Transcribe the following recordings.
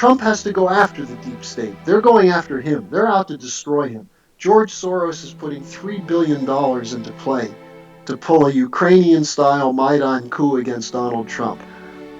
Trump has to go after the deep state. They're going after him. They're out to destroy him. George Soros is putting $3 billion into play to pull a Ukrainian-style Maidan coup against Donald Trump.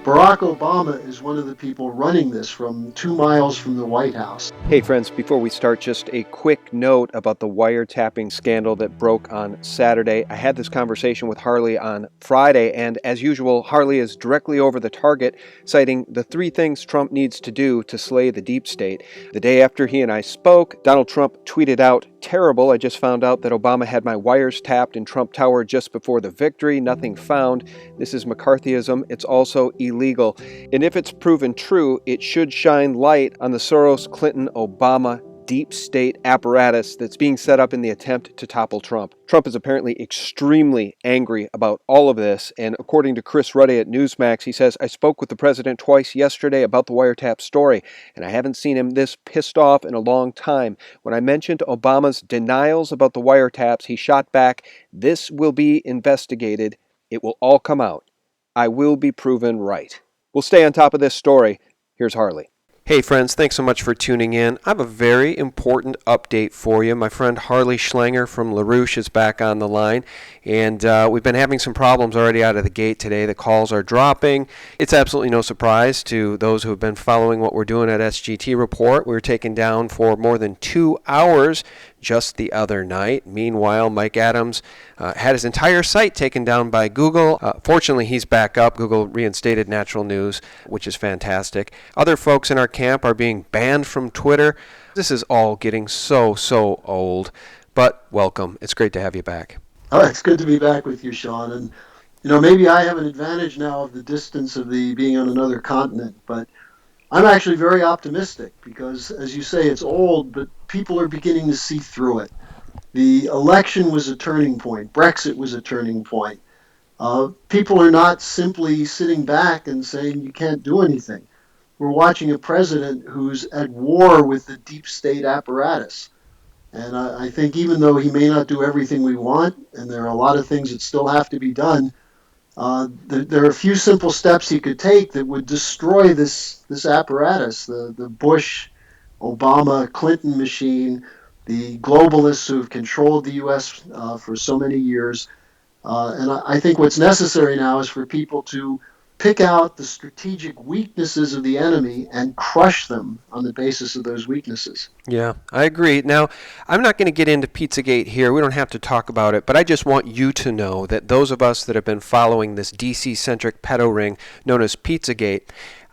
Barack Obama is one of the people running this from 2 miles from the White House. Hey friends, before we start, just a quick note about the wiretapping scandal that broke on Saturday. I had this conversation with Harley on Friday, and as usual, Harley is directly over the target, citing the 3 things Trump needs to do to slay the deep state. The day after he and I spoke, Donald Trump tweeted out, "Terrible, I just found out that Obama had my wires tapped in Trump Tower just before the victory. Nothing found. This is McCarthyism. It's also illegal." And if it's proven true, it should shine light on the Soros-Clinton-Obama deep state apparatus that's being set up in the attempt to topple Trump. Trump is apparently extremely angry about all of this, and according to Chris Ruddy at Newsmax, he says, "I spoke with the president twice yesterday about the wiretap story, and I haven't seen him this pissed off in a long time. When I mentioned Obama's denials about the wiretaps, he shot back, 'This will be investigated. It will all come out. I will be proven right.'" We'll stay on top of this story. Here's Harley. Hey friends, thanks so much for tuning in. I have a very important update for you. My friend Harley Schlanger from LaRouche is back on the line, and we've been having some problems already out of the gate today. The calls are dropping. It's absolutely no surprise to those who have been following what we're doing at SGT Report. We were taken down for more than 2 hours just the other night. Meanwhile, Mike Adams had his entire site taken down by Google. Fortunately, he's back up. Google reinstated Natural News, which is fantastic. Other folks in our camp are being banned from Twitter. This is all getting so old. But welcome. It's great to have you back. Oh, it's good to be back with you, Sean. And, maybe I have an advantage now of the distance of the being on another continent, but I'm actually very optimistic because, as you say, it's old, but people are beginning to see through it. The election was a turning point. Brexit was a turning point. People are not simply sitting back and saying you can't do anything. We're watching a president who's at war with the deep state apparatus. And I think even though he may not do everything we want, and there are a lot of things that still have to be done, there are a few simple steps he could take that would destroy this apparatus, the Bush, Obama, Clinton machine, the globalists who have controlled the U.S. For so many years. And I think what's necessary now is for people to pick out the strategic weaknesses of the enemy and crush them on the basis of those weaknesses. Yeah, I agree. Now, I'm not going to get into Pizzagate here. We don't have to talk about it, but I just want you to know that those of us that have been following this DC-centric pedo ring known as Pizzagate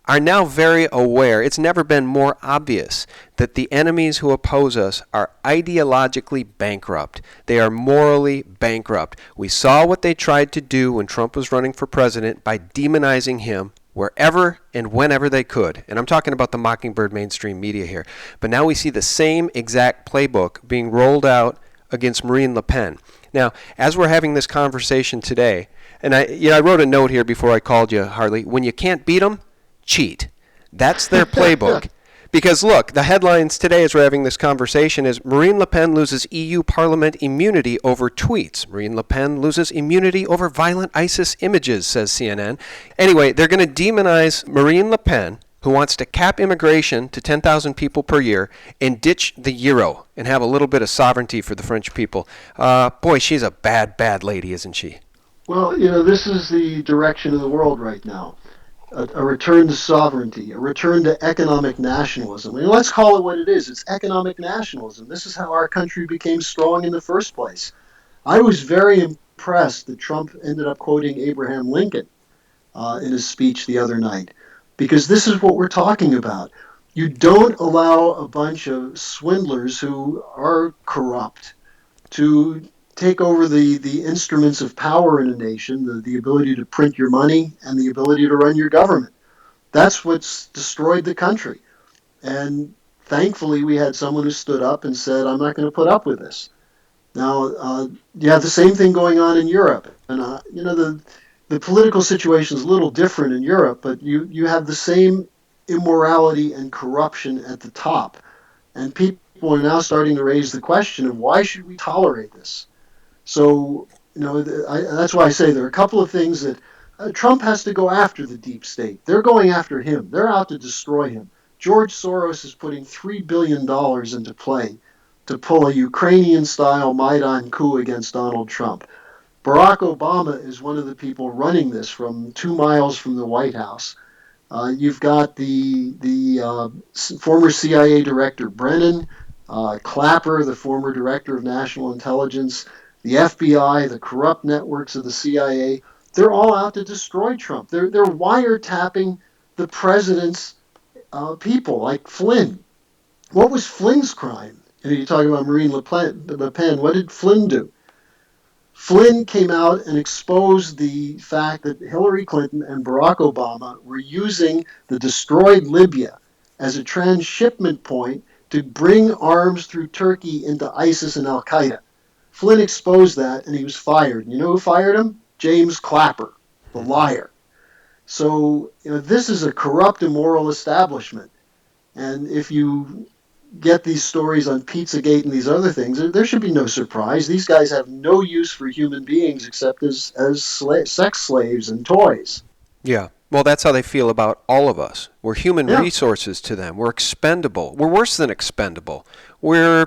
are now very aware. It's never been more obvious that the enemies who oppose us are ideologically bankrupt. They are morally bankrupt. We saw what they tried to do when Trump was running for president by demonizing him wherever and whenever they could. And I'm talking about the Mockingbird mainstream media here. But now we see the same exact playbook being rolled out against Marine Le Pen. Now, as we're having this conversation today, and I wrote a note here before I called you, Harley, when you can't beat them, cheat. That's their playbook. Because look, the headlines today as we're having this conversation is Marine Le Pen loses EU Parliament immunity over tweets. Marine Le Pen loses immunity over violent ISIS images, says CNN. Anyway, they're going to demonize Marine Le Pen, who wants to cap immigration to 10,000 people per year and ditch the euro and have a little bit of sovereignty for the French people. Boy, she's a bad lady, isn't she? Well, this is the direction of the world right now. A return to sovereignty, a return to economic nationalism. Let's call it what it is. It's economic nationalism. This is how our country became strong in the first place. I was very impressed that Trump ended up quoting Abraham Lincoln in his speech the other night, because this is what we're talking about. You don't allow a bunch of swindlers who are corrupt to take over the instruments of power in a nation, the ability to print your money and the ability to run your government. That's what's destroyed the country. And thankfully, we had someone who stood up and said, I'm not going to put up with this. Now, you have the same thing going on in Europe. And, the political situation is a little different in Europe, but you have the same immorality and corruption at the top. And people are now starting to raise the question of why should we tolerate this? So, that's why I say there are a couple of things that Trump has to go after the deep state. They're going after him. They're out to destroy him. George Soros is putting $3 billion into play to pull a Ukrainian-style Maidan coup against Donald Trump. Barack Obama is one of the people running this from 2 miles from the White House. You've got the former CIA director Brennan, Clapper, the former director of national intelligence, the FBI, the corrupt networks of the CIA. They're all out to destroy Trump. They're wiretapping the president's people, like Flynn. What was Flynn's crime? You're talking about Marine Le Pen. What did Flynn do? Flynn came out and exposed the fact that Hillary Clinton and Barack Obama were using the destroyed Libya as a transshipment point to bring arms through Turkey into ISIS and Al Qaeda. Flynn exposed that and he was fired. You know who fired him? James Clapper, the liar. So, this is a corrupt, immoral establishment. And if you get these stories on Pizzagate and these other things, there should be no surprise. These guys have no use for human beings except as sex slaves and toys. Yeah. Well, that's how they feel about all of us. We're human Yeah. resources to them. We're expendable. We're worse than expendable. We're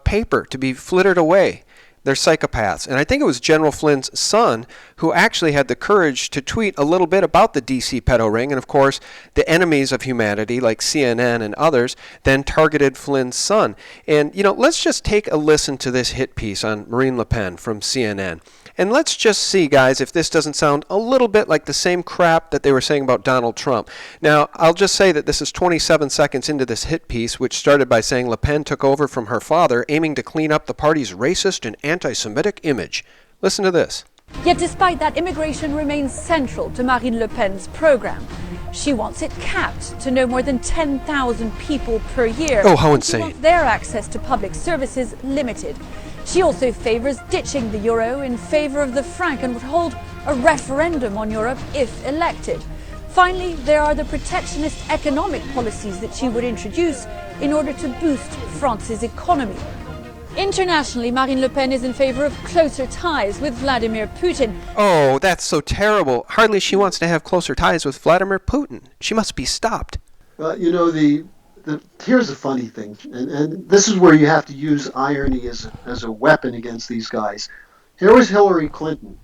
paper to be flittered away. They're psychopaths. And I think it was General Flynn's son who actually had the courage to tweet a little bit about the D.C. pedo ring. And of course, the enemies of humanity, like CNN and others, then targeted Flynn's son. And, let's just take a listen to this hit piece on Marine Le Pen from CNN. And let's just see, guys, if this doesn't sound a little bit like the same crap that they were saying about Donald Trump. Now, I'll just say that this is 27 seconds into this hit piece, which started by saying Le Pen took over from her father, aiming to clean up the party's racist and anti-Semitic image. Listen to this. Yet despite that, immigration remains central to Marine Le Pen's program. She wants it capped to no more than 10,000 people per year. Oh, how insane. She wants their access to public services limited. She also favors ditching the euro in favor of the franc and would hold a referendum on Europe if elected. Finally, there are the protectionist economic policies that she would introduce in order to boost France's economy. Internationally, Marine Le Pen is in favor of closer ties with Vladimir Putin. Oh, that's so terrible. Hardly she wants to have closer ties with Vladimir Putin. She must be stopped. Here's the funny thing, and this is where you have to use irony as a weapon against these guys. Here was Hillary Clinton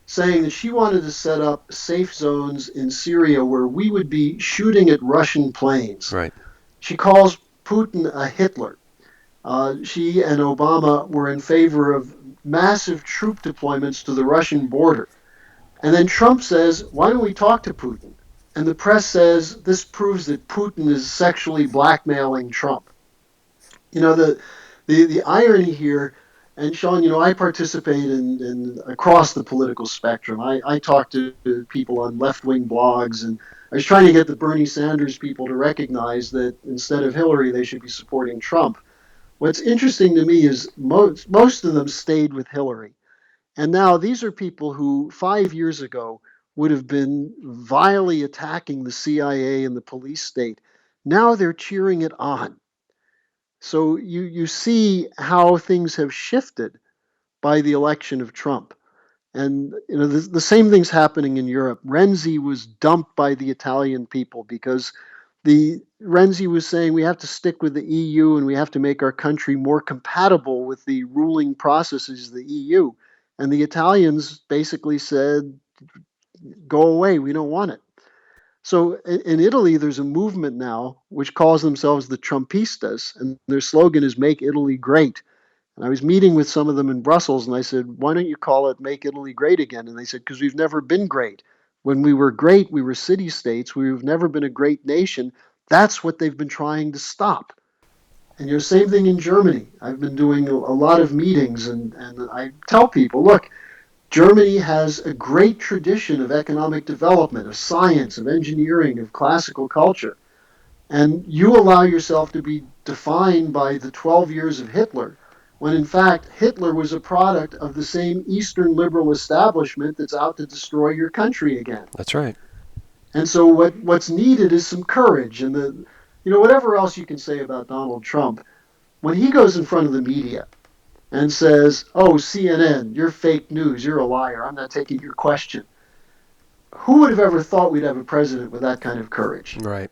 saying that she wanted to set up safe zones in Syria where we would be shooting at Russian planes. Right. She calls Putin a Hitler. She and Obama were in favor of massive troop deployments to the Russian border. And then Trump says, why don't we talk to Putin? And the press says this proves that Putin is sexually blackmailing Trump. The irony here, and Sean, I participate in across the political spectrum. I talk to people on left-wing blogs, and I was trying to get the Bernie Sanders people to recognize that instead of Hillary, they should be supporting Trump. What's interesting to me is most of them stayed with Hillary. And now these are people who 5 years ago would have been vilely attacking the CIA and the police state. Now they're cheering it on. So you see how things have shifted by the election of Trump. And the same thing's happening in Europe. Renzi was dumped by the Italian people because Renzi was saying we have to stick with the EU and we have to make our country more compatible with the ruling processes of the EU. And the Italians basically said, go away, we don't want it. So in Italy, there's a movement now which calls themselves the Trumpistas, and their slogan is Make Italy Great. And I was meeting with some of them in Brussels, and I said, why don't you call it Make Italy Great again? And they said, because we've never been great. When we were great, we were city-states. We've never been a great nation. That's what they've been trying to stop. And same thing in Germany. I've been doing a lot of meetings, and I tell people, look, Germany has a great tradition of economic development, of science, of engineering, of classical culture. And you allow yourself to be defined by the 12 years of Hitler, when in fact Hitler was a product of the same Eastern liberal establishment that's out to destroy your country again. That's right. And so what's needed is some courage. And whatever else you can say about Donald Trump, when he goes in front of the media and says, oh, CNN, you're fake news, you're a liar, I'm not taking your question. Who would have ever thought we'd have a president with that kind of courage? Right.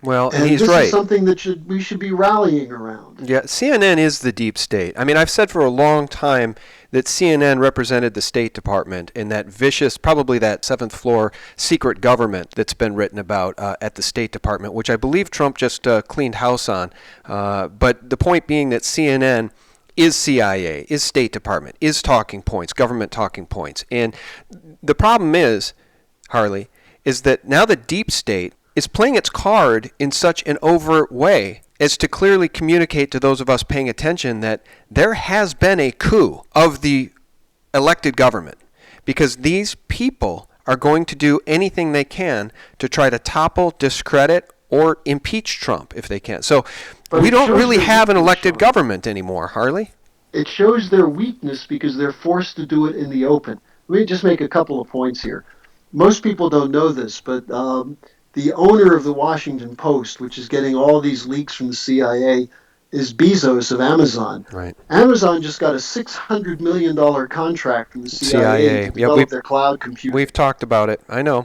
Well, and And he's this is right. something that we should be rallying around. Yeah, CNN is the deep state. I mean, I've said for a long time that CNN represented the State Department in that vicious, probably that seventh floor secret government that's been written about at the State Department, which I believe Trump just cleaned house on. But the point being that CNN is CIA, is State Department, is talking points, government talking points. And the problem is, Harley, is that now the deep state is playing its card in such an overt way as to clearly communicate to those of us paying attention that there has been a coup of the elected government, because these people are going to do anything they can to try to topple, discredit, or impeach Trump if they can. So But we it don't shows really their have an weakness, elected Sean. government anymore, Harley. It shows their weakness because they're forced to do it in the open. Let me just make a couple of points here. Most people don't know this, but the owner of the Washington Post, which is getting all these leaks from the CIA, is Bezos of Amazon. Right. Amazon just got a $600 million contract from the CIA CIA. to Yeah, develop their cloud computing. we've talked about it. I know.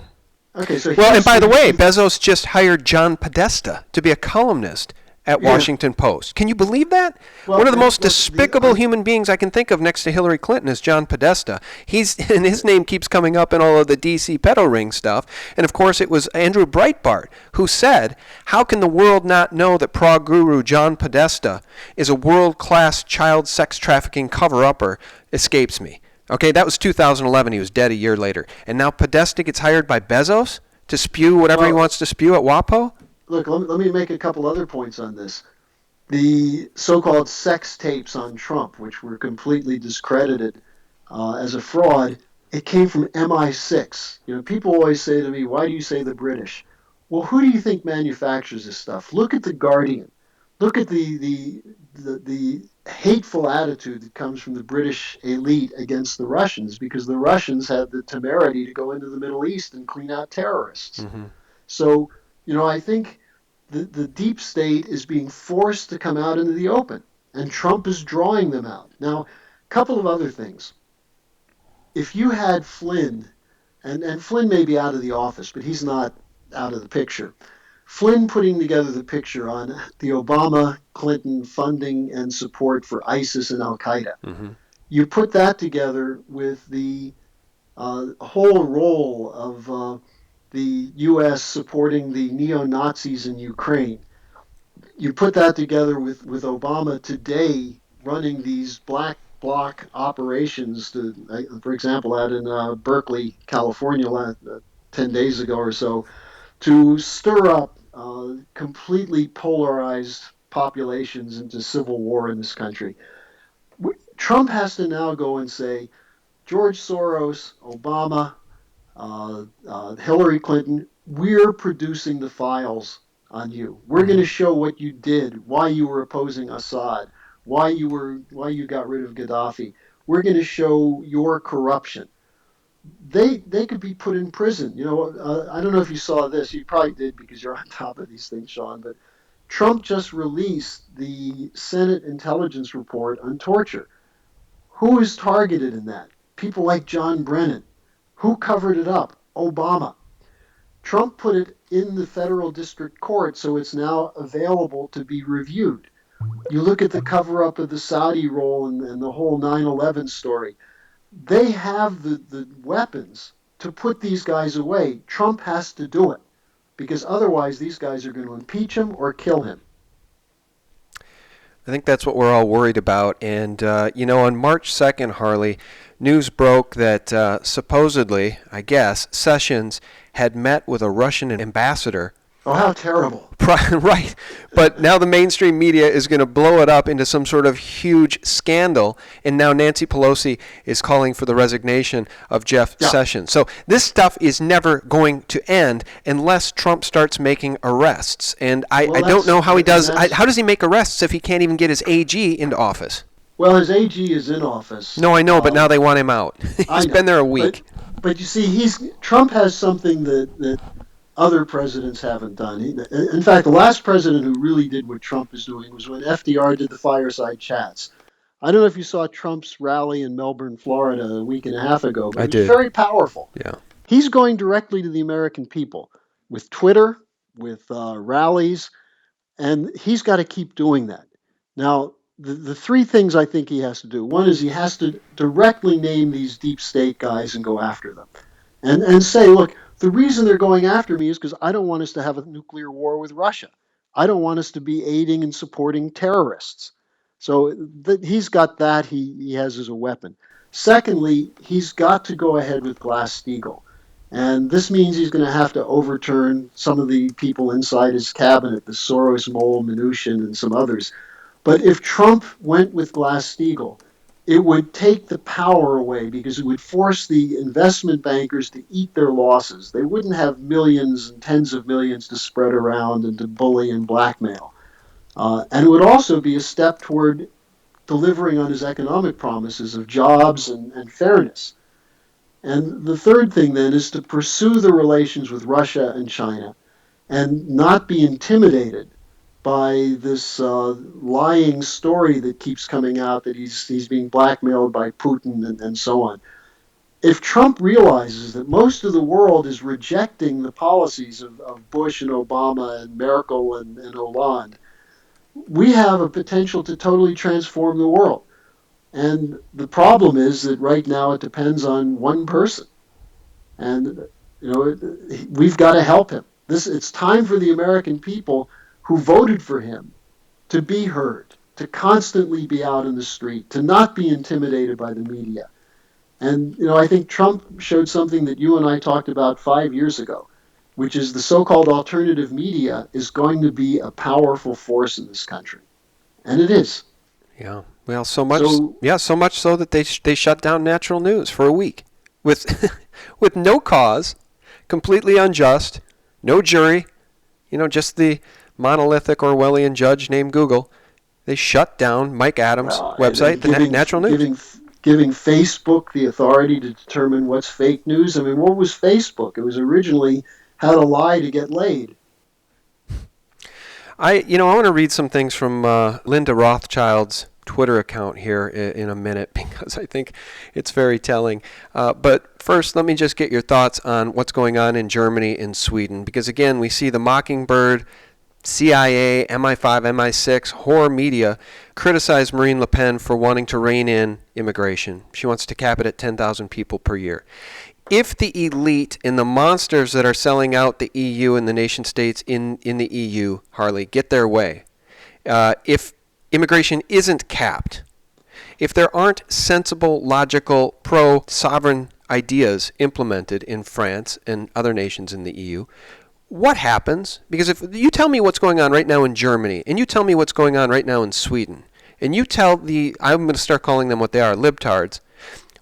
Okay, so Well, and here's by the way, the Bezos just hired John Podesta to be a columnist at yeah. Washington Post. Can you believe that? Well, One of the most look, despicable human beings I can think of next to Hillary Clinton is John Podesta. And his name keeps coming up in all of the DC pedo ring stuff. And of course, it was Andrew Breitbart who said, "How can the world not know that prog guru John Podesta is a world-class child sex trafficking cover-upper?" Escapes me. Okay, that was 2011. He was dead a year later. And now Podesta gets hired by Bezos to spew whatever he well, wants to spew at WAPO? look, let me make a couple other points on this. The so-called sex tapes on Trump, which were completely discredited as a fraud, it came from MI6. You know, people always say to me, "Why do you say the British?" Well, who do you think manufactures this stuff? Look at the Guardian. Look at the hateful attitude that comes from the British elite against the Russians, because the Russians had the temerity to go into the Middle East and clean out terrorists. Mm-hmm. So, I think the deep state is being forced to come out into the open, and Trump is drawing them out. Now, a couple of other things. If you had Flynn, and Flynn may be out of the office, but he's not out of the picture. Flynn putting together the picture on the Obama Clinton funding and support for ISIS and Al Qaeda. Mm-hmm. You put that together with the whole role of the U.S. supporting the neo-Nazis in Ukraine. You put that together with Obama today running these black bloc operations to, for example, out in Berkeley, California, 10 days ago or so, to stir up completely polarized populations into civil war in this country. Trump has to now go and say, George Soros, Obama, Hillary Clinton, we're producing the files on you. We're going to show what you did, why you were opposing Assad, why you got rid of Gaddafi. We're going to show your corruption. They could be put in prison. I don't know if you saw this. You probably did because you're on top of these things, Sean. But Trump just released the Senate intelligence report on torture. Who is targeted in that? People like John Brennan. Who covered it up? Obama. Trump put it in the federal district court, so it's now available to be reviewed. You look at the cover up of the Saudi role and the whole 9/11 story. They have the weapons to put these guys away. Trump has to do it because otherwise these guys are going to impeach him or kill him. I think that's what we're all worried about. And, on March 2nd, Harley, news broke that supposedly, I guess, Sessions had met with a Russian ambassador. Oh, how terrible. Right. But now the mainstream media is going to blow it up into some sort of huge scandal. And now Nancy Pelosi is calling for the resignation of Jeff Sessions. So this stuff is never going to end unless Trump starts making arrests. And I don't know how he does. How does he make arrests if he can't even get his AG into office? Well, his AG is in office. No, I know, but now they want him out. He's been there a week. But you see, Trump has something that other presidents haven't done. In fact, the last president who really did what Trump is doing was when FDR did the fireside chats. I don't know if you saw Trump's rally in Melbourne, Florida a week and a half ago, but it was very powerful. Yeah. He's going directly to the American people with Twitter, with rallies, and he's got to keep doing that. Now, the three things I think he has to do: one is he has to directly name these deep state guys and go after them, and say, look, the reason they're going after me is because I don't want us to have a nuclear war with Russia. I don't want us to be aiding and supporting terrorists. So he's got that. He has as a weapon. Secondly, he's got to go ahead with Glass-Steagall. And this means he's going to have to overturn some of the people inside his cabinet, the Soros mole, Mnuchin, and some others. But if Trump went with Glass-Steagall, it would take the power away because it would force the investment bankers to eat their losses. They wouldn't have millions and tens of millions to spread around and to bully and blackmail. And it would also be a step toward delivering on his economic promises of jobs and fairness. And the third thing then is to pursue the relations with Russia and China and not be intimidated by this lying story that keeps coming out that he's being blackmailed by Putin and so on. If Trump realizes that most of the world is rejecting the policies of Bush and Obama and Merkel and Hollande, we have a potential to totally transform the world. And the problem is that right now it depends on one person. And we've got to help him. It's time for the American people who voted for him to be heard, to constantly be out in the street, to not be intimidated by the media. And I think Trump showed something that you and I talked about 5 years ago, which is the so-called alternative media is going to be a powerful force in this country. And it is. Yeah. Well, so much so that they shut down Natural News for a week with with no cause, completely unjust, no jury, just the monolithic Orwellian judge named Google. They shut down Mike Adams' website, the Natural News. Giving Facebook the authority to determine what's fake news. I mean, what was Facebook? It was originally how to lie to get laid. I want to read some things from Linda Rothschild's Twitter account here in a minute because I think it's very telling. But first, let me just get your thoughts on what's going on in Germany and Sweden. Because again, we see the Mockingbird, CIA, MI5, MI6, horror media criticize Marine Le Pen for wanting to rein in immigration. She wants to cap it at 10,000 people per year. If the elite and the monsters that are selling out the EU and the nation states in the EU, Harley, get their way, if immigration isn't capped, if there aren't sensible, logical, pro-sovereign ideas implemented in France and other nations in the EU, what happens? Because if you tell me what's going on right now in Germany, and you tell me what's going on right now in Sweden, and you tell I'm going to start calling them what they are, libtards,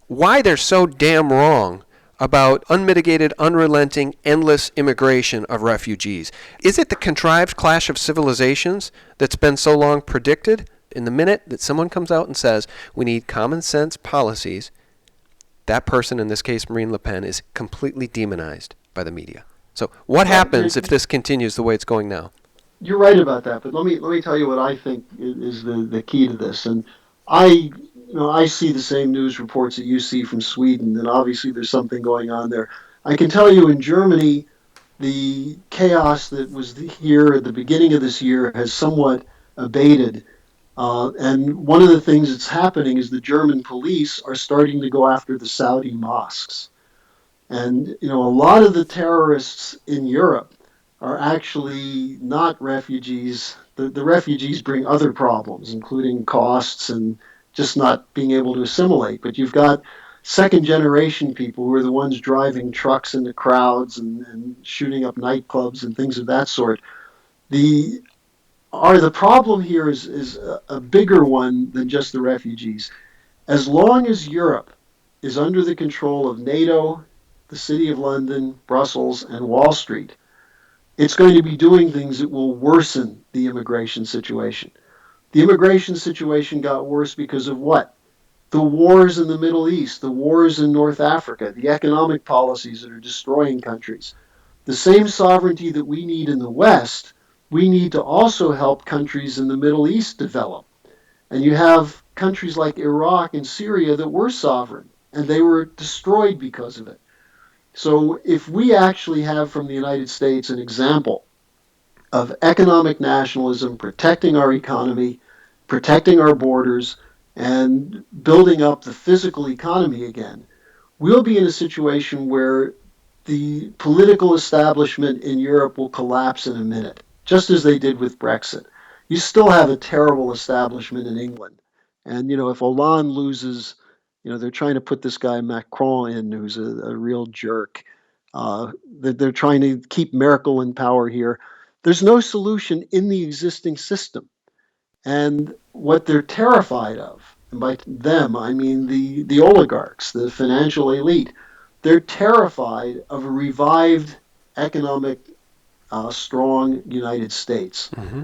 why they're so damn wrong about unmitigated, unrelenting, endless immigration of refugees. Is it the contrived clash of civilizations that's been so long predicted? In the minute that someone comes out and says, we need common sense policies, that person, in this case Marine Le Pen, is completely demonized by the media. So what happens if this continues the way it's going now? You're right about that, but let me tell you what I think is the key to this. And I see the same news reports that you see from Sweden, and obviously there's something going on there. I can tell you in Germany, the chaos that was here at the beginning of this year has somewhat abated. And one of the things that's happening is the German police are starting to go after the Saudi mosques. And, a lot of the terrorists in Europe are actually not refugees. The refugees bring other problems, including costs and just not being able to assimilate. But you've got second generation people who are the ones driving trucks into crowds and shooting up nightclubs and things of that sort. The problem here is a bigger one than just the refugees. As long as Europe is under the control of NATO, the City of London, Brussels, and Wall Street, it's going to be doing things that will worsen the immigration situation. The immigration situation got worse because of what? The wars in the Middle East, the wars in North Africa, the economic policies that are destroying countries. The same sovereignty that we need in the West, we need to also help countries in the Middle East develop. And you have countries like Iraq and Syria that were sovereign, and they were destroyed because of it. So if we actually have from the United States an example of economic nationalism, protecting our economy, protecting our borders, and building up the physical economy again, we'll be in a situation where the political establishment in Europe will collapse in a minute, just as they did with Brexit. You still have a terrible establishment in England. And, if Hollande loses, they're trying to put this guy Macron in, who's a real jerk. They're trying to keep Merkel in power here. There's no solution in the existing system. And what they're terrified of, and by them, I mean the oligarchs, the financial elite, they're terrified of a revived economic, strong United States. Mm-hmm.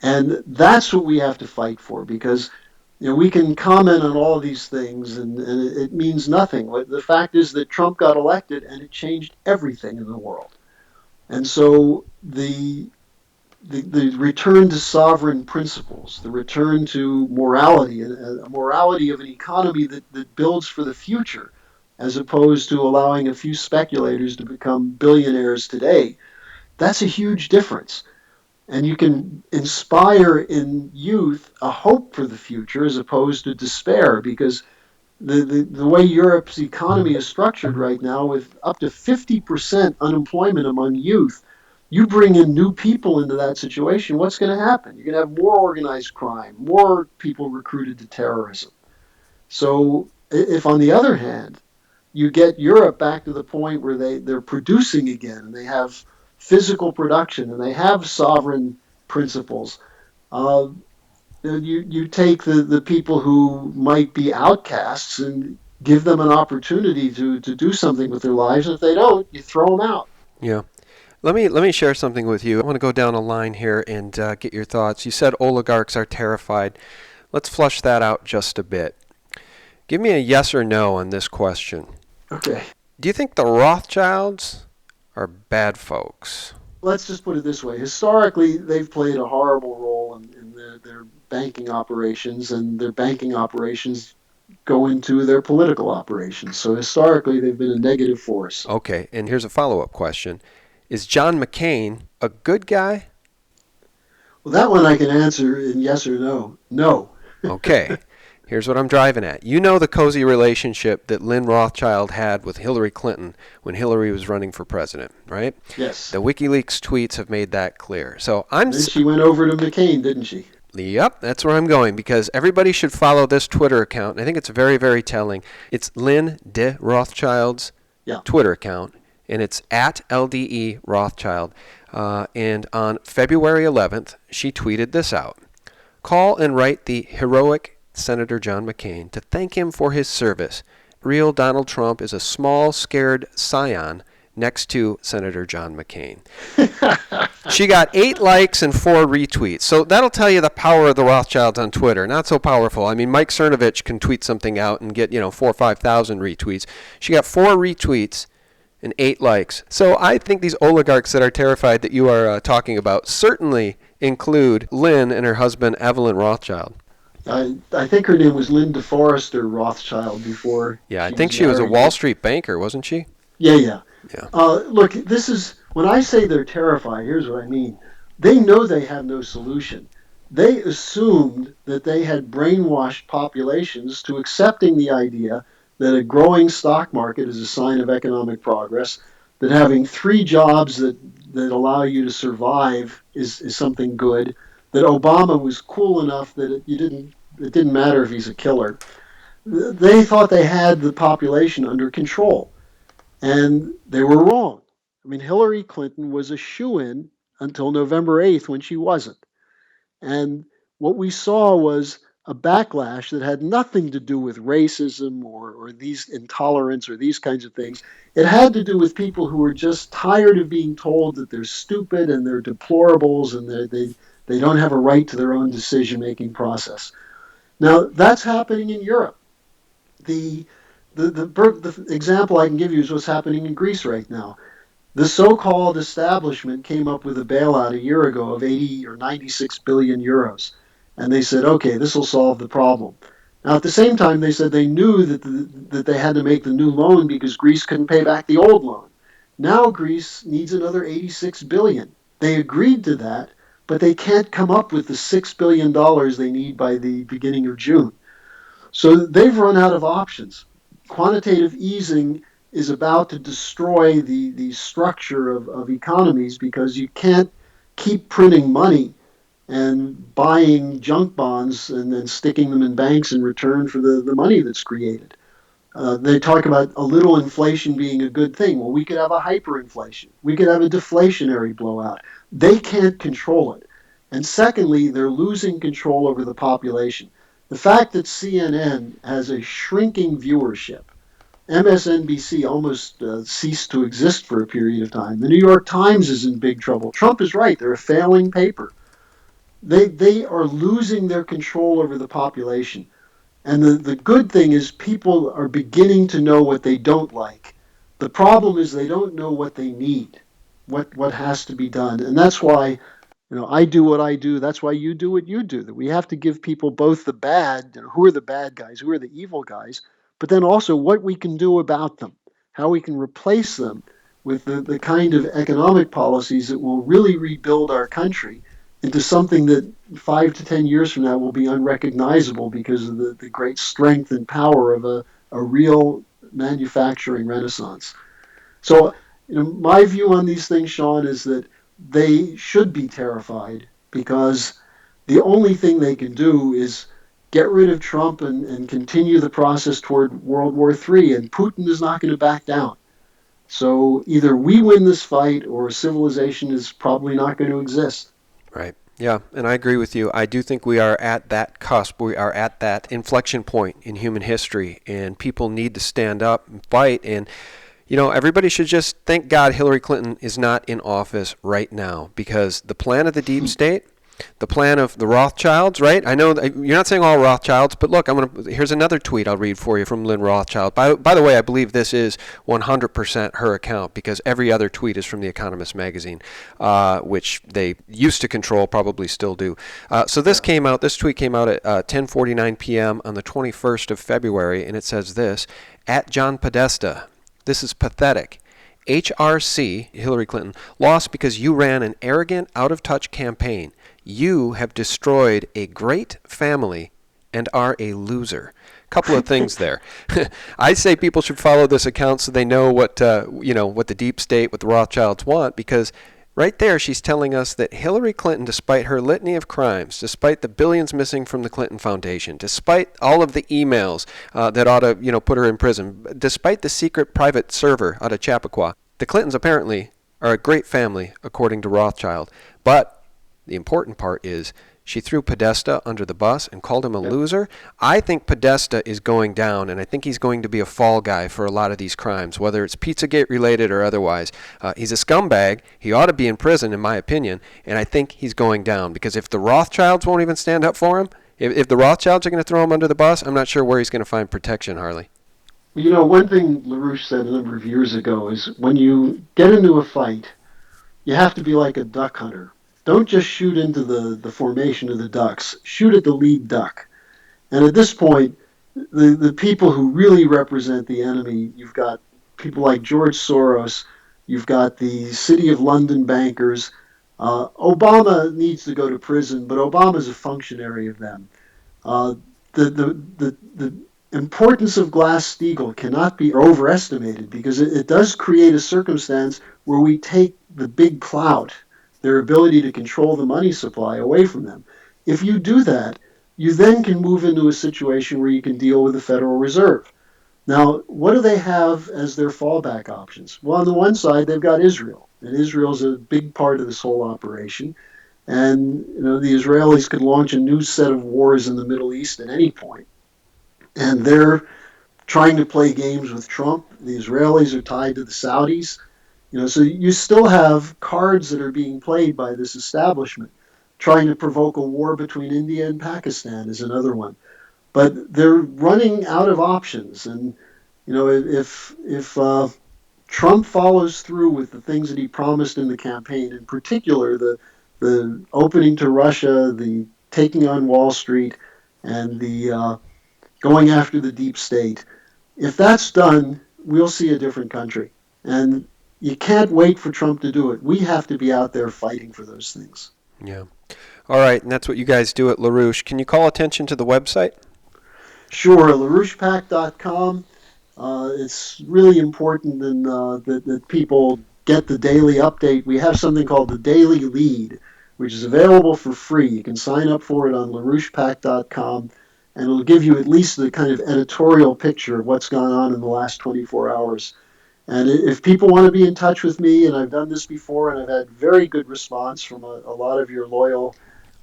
And that's what we have to fight for because we can comment on all of these things and it means nothing. The fact is that Trump got elected and it changed everything in the world. And so the return to sovereign principles, the return to morality, a morality of an economy that builds for the future, as opposed to allowing a few speculators to become billionaires today, that's a huge difference. And you can inspire in youth a hope for the future as opposed to despair because the way Europe's economy is structured right now, with up to 50% unemployment among youth, you bring in new people into that situation, what's going to happen? You're going to have more organized crime, more people recruited to terrorism. So if, on the other hand, you get Europe back to the point where they're producing again, and they have physical production, and they have sovereign principles, uh, you take the people who might be outcasts and give them an opportunity to do something with their lives. And if they don't, you throw them out. Yeah. Let me share something with you. I want to go down a line here and get your thoughts. You said oligarchs are terrified. Let's flush that out just a bit. Give me a yes or no on this question. Okay. Do you think the Rothschilds are bad folks? Let's just put it this way. Historically, they've played a horrible role in their banking operations, and their banking operations go into their political operations. So historically, they've been a negative force. Okay, and here's a follow-up question. Is John McCain a good guy? Well, that one I can answer in yes or no. No. Okay. Here's what I'm driving at. You know the cozy relationship that Lynn Rothschild had with Hillary Clinton when Hillary was running for president, right? Yes. The WikiLeaks tweets have made that clear. So Then she went over to McCain, didn't she? Yep, that's where I'm going because everybody should follow this Twitter account. I think it's very, very telling. It's Lynn de Rothschild's Twitter account, and it's at LDE Rothschild. And on February 11th, she tweeted this out. Call and write the heroic Senator John McCain to thank him for his service. Real Donald Trump is a small, scared scion next to Senator John McCain. She got 8 likes and 4 retweets. So that'll tell you the power of the Rothschilds on Twitter. Not so powerful. I mean, Mike Cernovich can tweet something out and get, 4,000 or 5,000 retweets. She got 4 retweets and 8 likes. So I think these oligarchs that are terrified that you are talking about certainly include Lynn and her husband, Evelyn Rothschild. I think her name was Linda Forrester Rothschild before. Yeah, I think she was a Wall Street banker, wasn't she? Yeah. Yeah. Look, this is, when I say they're terrified, here's what I mean. They know they have no solution. They assumed that they had brainwashed populations to accepting the idea that a growing stock market is a sign of economic progress, that having 3 jobs that allow you to survive is something good, that Obama was cool enough that it didn't matter if he's a killer. They thought they had the population under control. And they were wrong. I mean, Hillary Clinton was a shoo-in until November 8th when she wasn't. And what we saw was a backlash that had nothing to do with racism or these intolerance or these kinds of things. It had to do with people who were just tired of being told that they're stupid and they're deplorables and they don't have a right to their own decision-making process. Now, that's happening in Europe. The example I can give you is what's happening in Greece right now. The so-called establishment came up with a bailout a year ago of 80 or 96 billion euros. And they said, okay, this will solve the problem. Now, at the same time, they said they knew that they had to make the new loan because Greece couldn't pay back the old loan. Now Greece needs another 86 billion. They agreed to that, but they can't come up with the $6 billion they need by the beginning of June. So they've run out of options. Quantitative easing is about to destroy the structure of economies because you can't keep printing money and buying junk bonds and then sticking them in banks in return for the money that's created. They talk about a little inflation being a good thing. Well, we could have a hyperinflation. We could have a deflationary blowout. They can't control it. And secondly, they're losing control over the population. The fact that CNN has a shrinking viewership, MSNBC almost ceased to exist for a period of time. The New York Times is in big trouble. Trump is right. They're a failing paper. They are losing their control over the population. And the good thing is people are beginning to know what they don't like. The problem is they don't know what they need, what has to be done. And that's why, I do what I do. That's why you do what you do. That we have to give people both the bad, who are the bad guys, who are the evil guys, but then also what we can do about them, how we can replace them with the kind of economic policies that will really rebuild our country into something that 5 to 10 years from now will be unrecognizable because of the great strength and power of a real manufacturing renaissance. So, my view on these things, Sean, is that they should be terrified because the only thing they can do is get rid of Trump and continue the process toward World War III, and Putin is not going to back down. So either we win this fight or civilization is probably not going to exist. Right. Yeah, and I agree with you. I do think we are at that cusp. We are at that inflection point in human history, and people need to stand up and fight. And, everybody should just thank God Hillary Clinton is not in office right now, because the plan of the deep state, the plan of the Rothschilds, right? I know that you're not saying all Rothschilds, but look, here's another tweet I'll read for you from Lynn Rothschild. By the way, I believe this is 100% her account, because every other tweet is from The Economist magazine, which they used to control, probably still do. So this tweet came out at 10:49 p.m. on the 21st of February, and it says this: at John Podesta, this is pathetic. HRC, Hillary Clinton, lost because you ran an arrogant, out-of-touch campaign. You have destroyed a great family and are a loser. Couple of things there. I say people should follow this account so they know what the deep state, what the Rothschilds want, because right there she's telling us that Hillary Clinton, despite her litany of crimes, despite the billions missing from the Clinton Foundation, despite all of the emails that ought to put her in prison, despite the secret private server out of Chappaqua, the Clintons apparently are a great family, according to Rothschild. But the important part is she threw Podesta under the bus and called him a loser. I think Podesta is going down, and I think he's going to be a fall guy for a lot of these crimes, whether it's Pizzagate related or otherwise. He's a scumbag. He ought to be in prison, in my opinion, and I think he's going down, because if the Rothschilds won't even stand up for him, if the Rothschilds are going to throw him under the bus, I'm not sure where he's going to find protection, Harley. One thing LaRouche said a number of years ago is when you get into a fight, you have to be like a duck hunter. Don't just shoot into the formation of the ducks. Shoot at the lead duck. And at this point, the people who really represent the enemy, you've got people like George Soros, you've got the City of London bankers. Obama needs to go to prison, but Obama's a functionary of them. The importance of Glass-Steagall cannot be overestimated because it does create a circumstance where we take the big clout, their ability to control the money supply, away from them. If you do that, you then can move into a situation where you can deal with the Federal Reserve. Now, what do they have as their fallback options? Well, on the one side, they've got Israel, and Israel's a big part of this whole operation. And the Israelis could launch a new set of wars in the Middle East at any point. And they're trying to play games with Trump. The Israelis are tied to the Saudis. So you still have cards that are being played by this establishment. Trying to provoke a war between India and Pakistan is another one. But they're running out of options. And, if Trump follows through with the things that he promised in the campaign, in particular the opening to Russia, the taking on Wall Street, and the going after the deep state, if that's done, we'll see a different country. And You can't wait for Trump to do it. We have to be out there fighting for those things. Yeah. All right, and that's what you guys do at LaRouche. Can you call attention to the website? Sure, LaRouchePAC.com. It's really important that people get the daily update. We have something called the Daily Lead, which is available for free. You can sign up for it on LaRouchePAC.com, and it'll give you at least the kind of editorial picture of what's gone on in the last 24 hours. And if people want to be in touch with me, and I've done this before, and I've had very good response from a lot of your loyal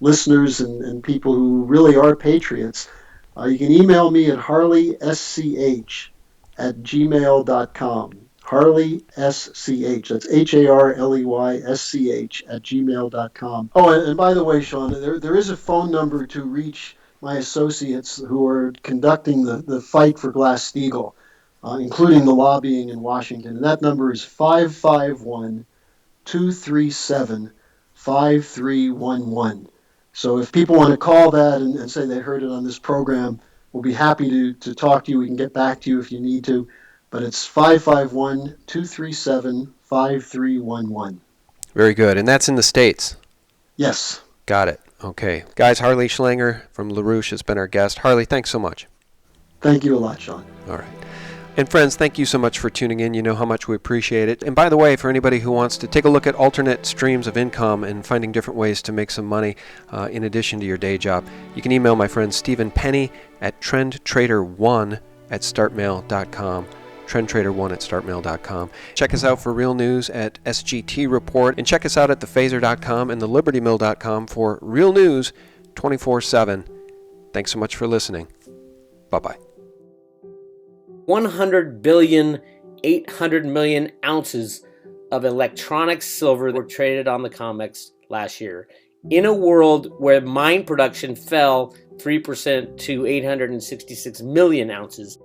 listeners and people who really are patriots, you can email me at harleysch@gmail.com. HarleySCH. That's HarleySCH@gmail.com. Oh, and by the way, Sean, there is a phone number to reach my associates who are conducting the fight for Glass-Steagall, including the lobbying in Washington. And that number is 551-237-5311. So if people want to call that and say they heard it on this program, we'll be happy to talk to you. We can get back to you if you need to. But it's 551-237-5311. Very good. And that's in the States? Yes. Got it. Okay. Guys, Harley Schlanger from LaRouche has been our guest. Harley, thanks so much. Thank you a lot, Sean. All right. And friends, thank you so much for tuning in. You know how much we appreciate it. And by the way, for anybody who wants to take a look at alternate streams of income and finding different ways to make some money in addition to your day job, you can email my friend Stephen Penny at trendtrader1@startmail.com. trendtrader1@startmail.com. Check us out for real news at SGT Report, and check us out at thephaser.com and thelibertymill.com for real news 24/7. Thanks so much for listening. Bye-bye. 100,800,000,000 ounces of electronic silver were traded on the COMEX last year, in a world where mine production fell 3% to 866 million ounces.